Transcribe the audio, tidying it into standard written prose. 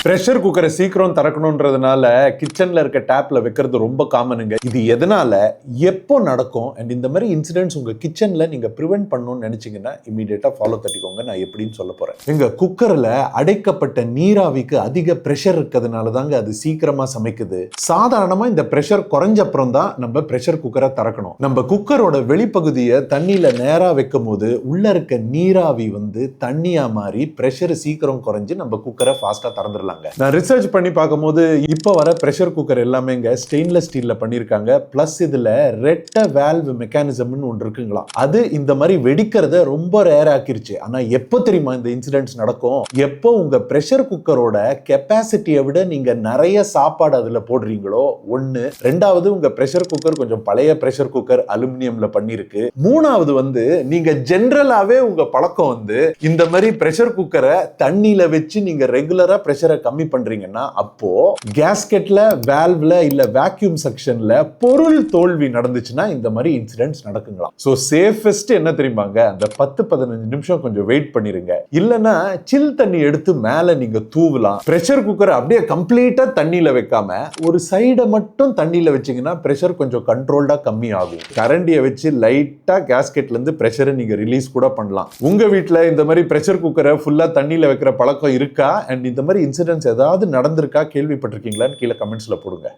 Pressure குக்கரை சீக்கிரம் திறக்கணும்ன்றதுனால கிச்சன்ல இருக்க டேப்ல வைக்கிறது ரொம்ப காமனுங்க. இது எதனால எப்போ நடக்கும் அண்ட் இந்த மாதிரி இன்சிடென்ட்ஸ் உங்க கிச்சன்ல நீங்க ப்ரிவென்ட் பண்ணணும்னு நினைச்சீங்கன்னா இமீடியட்டா ஃபாலோ தட்டிக்கோங்க. நான் எப்படின்னு சொல்ல போறேன். எங்க குக்கர்ல அடைக்கப்பட்ட நீராவிக்கு அதிக பிரஷர் இருக்கிறதுனால தாங்க அது சீக்கிரமா சமைக்குது. சாதாரணமா இந்த பிரஷர் குறைஞ்ச அப்புறம் தான் நம்ம பிரஷர் குக்கரை திறக்கணும். நம்ம குக்கரோட வெளிப்பகுதியை தண்ணியில நேரா வைக்கும் போது உள்ள இருக்க நீராவி தண்ணியா மாறி பிரஷர் சீக்கிரம் குறைஞ்சு நம்ம குக்கரை ஃபாஸ்டா திறந்துடலாம். நான் ரிசர்ச் பண்ணி பார்க்கும்போது இப்ப வர பிரஷர் குக்கர் எல்லாமே ஸ்டெயின்லெஸ் ஸ்டீல்ல பண்ணிருக்காங்க. பிளஸ் இதுல ரெட்ட வால்வ் மெக்கானிசம்னு ஒன்று இருக்குங்களா, அது இந்த மாதிரி வெடிக்கிறத ரொம்ப ரேர் ஆக்கிருச்சு. ஆனா எப்போ தெரியுமா இந்த இன்சிடென்ட்ஸ் நடக்கும்? எப்போ உங்க பிரஷர் குக்கரோட கெப்பாசிட்டியை விட நீங்க நிறைய சாப்பாடு அதுல போடுறீங்களோ ஒண்ணு. ரெண்டாவது, உங்க பிரஷர் குக்கர் கொஞ்சம் பழைய பிரஷர் குக்கர் அலுமினியம்ல பண்ணிருக்கு. மூணாவது நீங்க ஜெனரலாவே உங்க பழக்கம் இந்த மாதிரி பிரஷர் குக்கரை தண்ணியில வச்சு நீங்க ரெகுலரா பிரஷரை கம்மி பண்றீங்கன்னா அப்போ கேஸ்கெட்ல, வால்வ்ல இல்ல வேக்யூம் செக்ஷன்ல பொருள் தோல்வி நடந்துச்சுன்னா இந்த மாதிரி இன்சிடென்ட்ஸ் நடக்குங்களாம். சோ சேஃபஸ்ட் என்ன தெரியுமாங்க, அந்த 10-15 நிமிஷம் கொஞ்சம் வெயிட் பண்ணிருங்க. இல்லனா சில் தண்ணி எடுத்து மேல நீங்க தூவலாம். பிரஷர் குக்கர் அப்படியே கம்ப்ளீட்டா தண்ணியில வைக்காம ஒரு சைடை மட்டும் தண்ணியில வச்சீங்கன்னா பிரஷர் கொஞ்சம் கண்ட்ரோல்டா கம்மி ஆகும். கரண்டியை வச்சு லைட்டா கேஸ்கெட்ல இருந்து பிரஷரை நீங்க ரிலீஸ் கூட பண்ணலாம். உங்க வீட்டுல இந்த மாதிரி பிரஷர் குக்கரை ஃபுல்லா தண்ணியில வைக்கிற பழக்கம் இருக்கா? அண்ட் இந்த மாதிரி இன்சிடென்ட்ஸ் ஏதாவது நடந்திருக்கா, கேள்விப்பட்டிருக்கீங்களான்னு கீழே கமெண்ட்ஸ்ல போடுங்க.